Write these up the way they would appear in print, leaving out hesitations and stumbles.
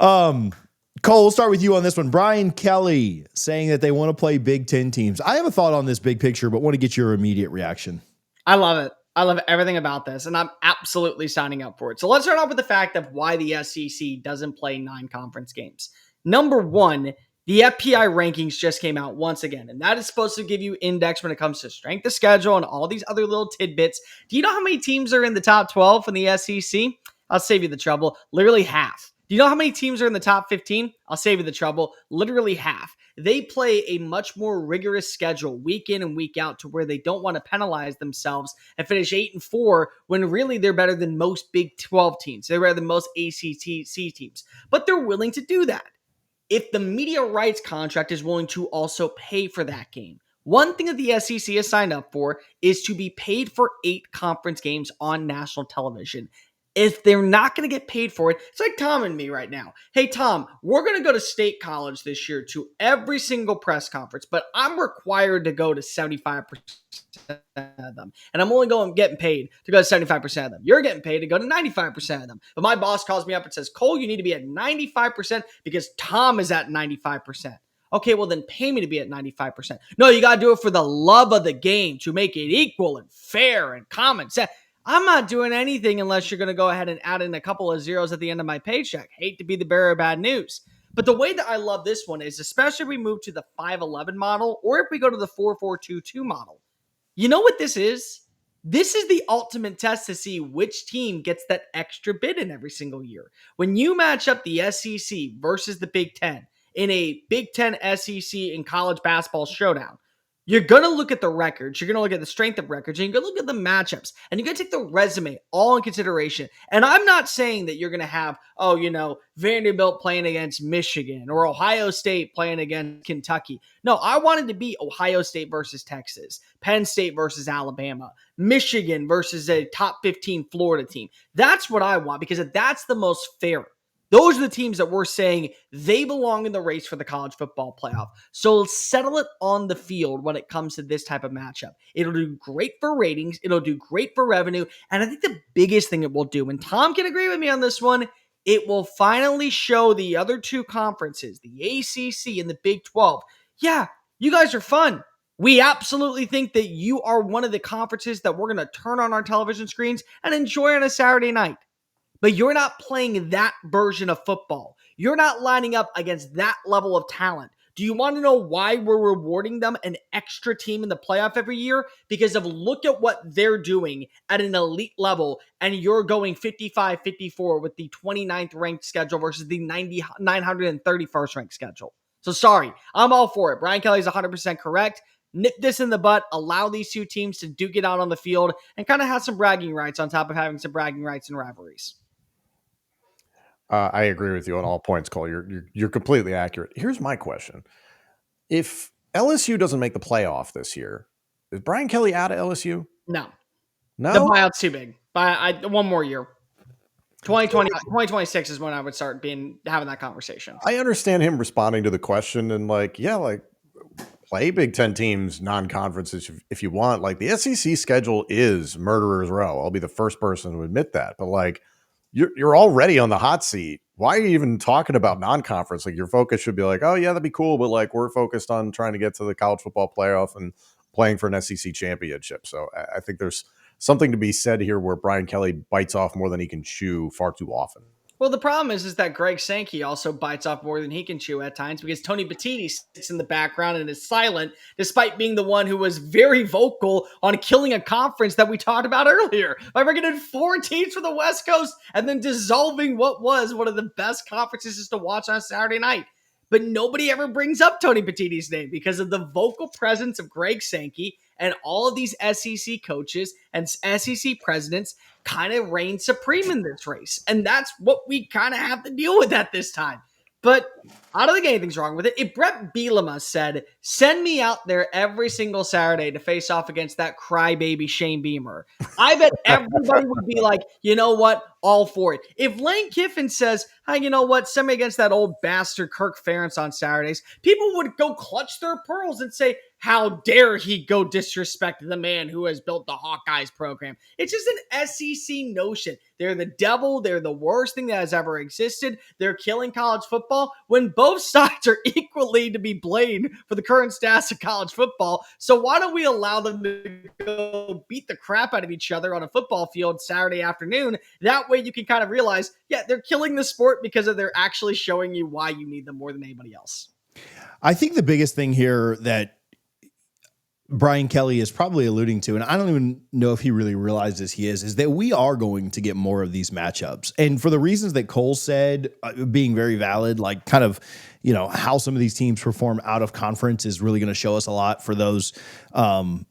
Cole, we'll start with you on this one. Brian Kelly saying that they want to play Big Ten teams. I have a thought on this big picture, but want to get your immediate reaction. I love it. I love everything about this, and I'm absolutely signing up for it. So let's start off with the fact of why the SEC doesn't play 9 conference games. Number one, the FPI rankings just came out once again, and that is supposed to give you index when it comes to strength of schedule and all these other little tidbits. Do you know how many teams are in the top 12 in the SEC? I'll save you the trouble. Literally half. Do you know how many teams are in the top 15? I'll save you the trouble. Literally half. They play a much more rigorous schedule week in and week out to where they don't want to penalize themselves and finish 8-4 when really they're better than most Big 12 teams. They're better than most ACC teams. But they're willing to do that if the media rights contract is willing to also pay for that game. One thing that the SEC has signed up for is to be paid for 8 conference games on national television. If they're not going to get paid for it, it's like Tom and me right now. Hey, Tom, we're going to go to State College this year to every single press conference, but I'm required to go to 75% of them. And I'm only getting paid to go to 75% of them. You're getting paid to go to 95% of them. But my boss calls me up and says, Cole, you need to be at 95% because Tom is at 95%. Okay, well then pay me to be at 95%. No, you got to do it for the love of the game to make it equal and fair and common sense. I'm not doing anything unless you're going to go ahead and add in a couple of zeros at the end of my paycheck. Hate to be the bearer of bad news. But the way that I love this one is, especially if we move to the 5-11 model or if we go to the 4-4-2-2 model. You know what this is? This is the ultimate test to see which team gets that extra bid in every single year. When you match up the SEC versus the Big Ten in a Big Ten SEC and college basketball showdown, you're going to look at the records. You're going to look at the strength of records. And you're going to look at the matchups. And you're going to take the resume all in consideration. And I'm not saying that you're going to have, Vanderbilt playing against Michigan or Ohio State playing against Kentucky. No, I wanted to be Ohio State versus Texas, Penn State versus Alabama, Michigan versus a top 15 Florida team. That's what I want because that's the most fair. Those are the teams that we're saying they belong in the race for the college football playoff. So settle it on the field when it comes to this type of matchup. It'll do great for ratings. It'll do great for revenue. And I think the biggest thing it will do, and Tom can agree with me on this one, it will finally show the other 2 conferences, the ACC and the Big 12. Yeah, you guys are fun. We absolutely think that you are one of the conferences that we're going to turn on our television screens and enjoy on a Saturday night. But you're not playing that version of football. You're not lining up against that level of talent. Do you want to know why we're rewarding them an extra team in the playoff every year? Because of look at what they're doing at an elite level, and you're going 55-54 with the 29th ranked schedule versus the 931st ranked schedule. So sorry, I'm all for it. Brian Kelly's 100% correct. Nip this in the butt, allow these 2 teams to duke it out on the field, and kind of have some bragging rights on top of having some bragging rights and rivalries. I agree with you on all points, Cole. You're completely accurate. Here's my question. If LSU doesn't make the playoff this year, is Brian Kelly out of LSU? No. No? The buyout's too big. One more year. 2026 is when I would start having that conversation. I understand him responding to the question and play Big Ten teams, non-conferences if you want. Like the SEC schedule is murderer's row. I'll be the first person to admit that. But you're already on the hot seat. Why are you even talking about non-conference? Your focus should be oh yeah, that'd be cool. But we're focused on trying to get to the college football playoff and playing for an SEC championship. So I think there's something to be said here where Brian Kelly bites off more than he can chew far too often. Well, the problem is that Greg Sankey also bites off more than he can chew at times because Tony Petitti sits in the background and is silent, despite being the one who was very vocal on killing a conference that we talked about earlier by bringing in 4 teams from the West Coast and then dissolving what was one of the best conferences to watch on a Saturday night. But nobody ever brings up Tony Petitti's name because of the vocal presence of Greg Sankey and all of these SEC coaches and SEC presidents kind of reign supreme in this race. And that's what we kind of have to deal with at this time. But I don't think anything's wrong with it. If Brett Bielema said, send me out there every single Saturday to face off against that crybaby Shane Beamer, I bet everybody would be like, you know what? All for it. If Lane Kiffin says, hey, you know what? Send me against that old bastard Kirk Ferentz on Saturdays, people would go clutch their pearls and say, how dare he go disrespect the man who has built the Hawkeyes program. It's just an SEC notion. They're the devil. They're the worst thing that has ever existed. They're killing college football when both sides are equally to be blamed for the current status of college football. So why don't we allow them to go beat the crap out of each other on a football field Saturday afternoon? That way you can kind of realize, yeah, they're killing the sport because they're actually showing you why you need them more than anybody else. I think the biggest thing here that Brian Kelly is probably alluding to, and I don't even know if he really realizes he is that we are going to get more of these matchups. And for the reasons that Cole said, being very valid, like kind of, how some of these teams perform out of conference is really going to show us a lot for those,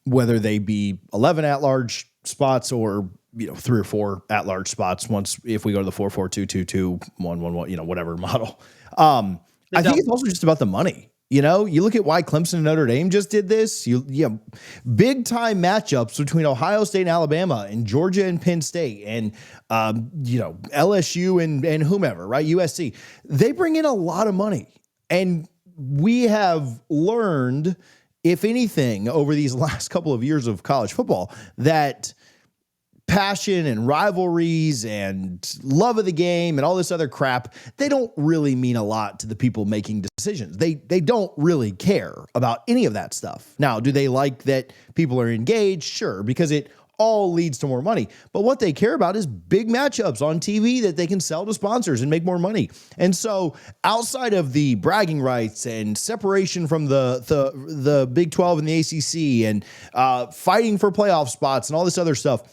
whether they be 11 at-large spots or, 3 or 4 at-large spots if we go to the 4-4-2-2-2, 1-1-1, whatever model. I think it's also just about the money. You look at why Clemson and Notre Dame just did this. Big time matchups between Ohio State and Alabama and Georgia and Penn State and LSU and whomever, right? USC. They bring in a lot of money, and we have learned, if anything, over these last couple of years of college football, that passion and rivalries and love of the game and all this other crap, they don't really mean a lot to the people making decisions. They don't really care about any of that stuff. Now, do they like that people are engaged? Sure, because it all leads to more money. But what they care about is big matchups on TV that they can sell to sponsors and make more money. And so outside of the bragging rights and separation from the Big 12 and the ACC and fighting for playoff spots and all this other stuff,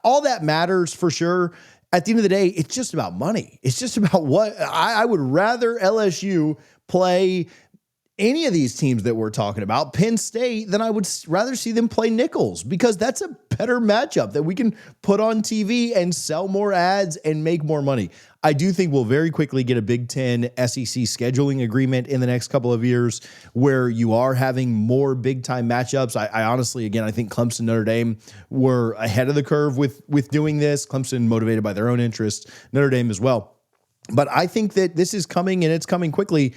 all that matters for sure. At the end of the day, it's just about money. It's just about what I would rather LSU play any of these teams that we're talking about, Penn State, than I would rather see them play Nichols, because that's a better matchup that we can put on TV and sell more ads and make more money. I do think we'll very quickly get a Big Ten SEC scheduling agreement in the next couple of years where you are having more big time matchups. I honestly, again, I think Clemson, Notre Dame were ahead of the curve with doing this. Clemson motivated by their own interests, Notre Dame as well. But I think that this is coming, and it's coming quickly.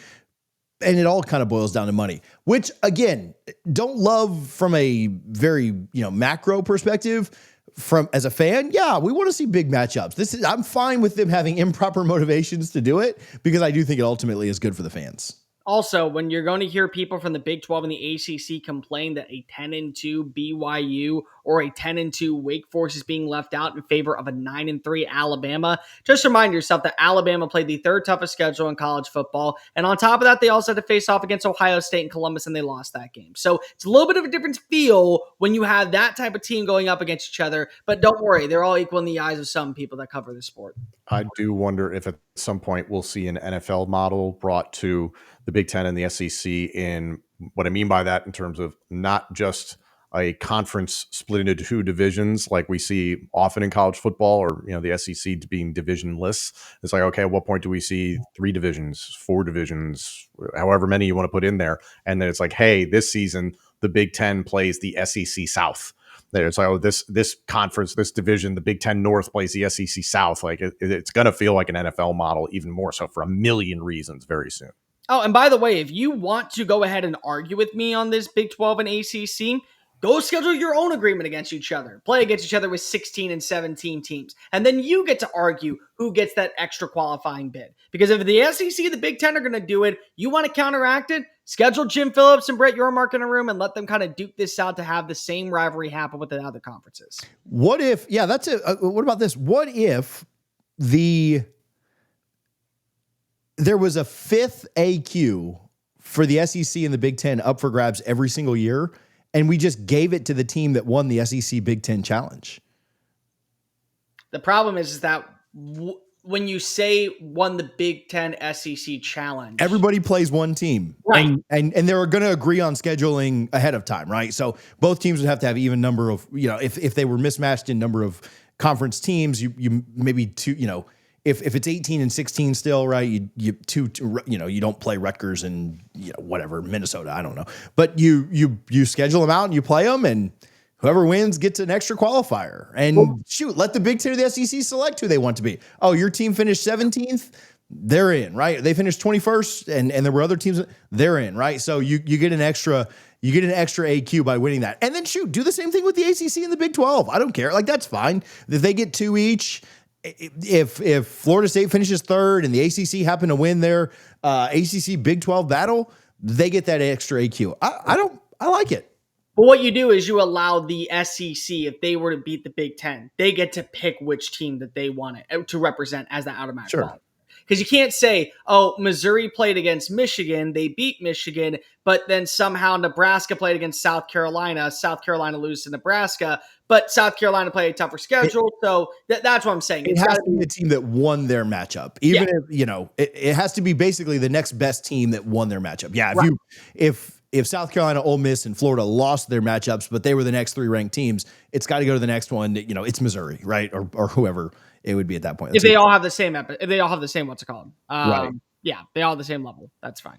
And it all kind of boils down to money, which, again, don't love from a very, macro perspective. From as a fan, yeah, we want to see big matchups. I'm fine with them having improper motivations to do it, because I do think it ultimately is good for the fans. Also, when you're going to hear people from the Big 12 and the ACC complain that a 10-2 BYU or a 10-2 Wake Forest is being left out in favor of a 9-3 Alabama, just remind yourself that Alabama played the third toughest schedule in college football. And on top of that, they also had to face off against Ohio State and Columbus, and they lost that game. So it's a little bit of a different feel when you have that type of team going up against each other. But don't worry, they're all equal in the eyes of some people that cover the sport. I do wonder if at some point we'll see an NFL model brought to the Big Ten and the SEC. In what I mean by that, in terms of not just a conference split into 2 divisions like we see often in college football, or the SEC being divisionless. It's like, okay, at what point do we see 3 divisions, 4 divisions, however many you want to put in there? And then it's like, hey, this season the Big Ten plays the SEC South. There's like, this conference, this division, the Big Ten North plays the SEC South. Like it's going to feel like an NFL model, even more so for a million reasons very soon. Oh, and by the way, if you want to go ahead and argue with me on this Big 12 and ACC, go schedule your own agreement against each other. Play against each other with 16 and 17 teams. And then you get to argue who gets that extra qualifying bid. Because if the SEC and the Big Ten are going to do it, you want to counteract it, schedule Jim Phillips and Brett Yormark in a room and let them kind of duke this out to have the same rivalry happen with the other conferences. What if, that's it. What about this? What if there was a 5th AQ for the SEC and the Big Ten up for grabs every single year, and we just gave it to the team that won the SEC Big Ten Challenge? The problem is that when you say won the Big Ten SEC Challenge, everybody plays one team, right? And they're going to agree on scheduling ahead of time, right? So both teams would have to have even number of, if they were mismatched in number of conference teams, you maybe 2, If it's 18 and 16 still, right? You don't play Rutgers and whatever, Minnesota, I don't know. But you schedule them out and you play them, and whoever wins gets an extra qualifier. And let the Big Ten or the SEC select who they want to be. Oh, your team finished 17th? they're in, right? They finished 21st and there were other teams, they're in, right? So you get an extra AQ by winning that. And then do the same thing with the ACC and the Big 12. I don't care. Like, that's fine. If they get 2 each, if Florida State finishes 3rd and the ACC happen to win their ACC Big 12 battle, they get that extra AQ. I like it. But what you do is you allow the SEC, if they were to beat the Big 10, they get to pick which team that they want to represent as the out-of-match qualifier. Because you can't say, oh, Missouri played against Michigan, they beat Michigan, but then somehow Nebraska played against South Carolina loses to Nebraska, but South Carolina played a tougher schedule. So that's what I'm saying. It has to be a team that won their matchup. Even if, it has to be basically the next best team that won their matchup. Yeah, if South Carolina, Ole Miss, and Florida lost their matchups, but they were the next 3 ranked teams, it's got to go to the next one. It's Missouri, right? Or whoever it would be at that point. If they all have the same, what's it called? Right. Yeah, they all have the same level. That's fine.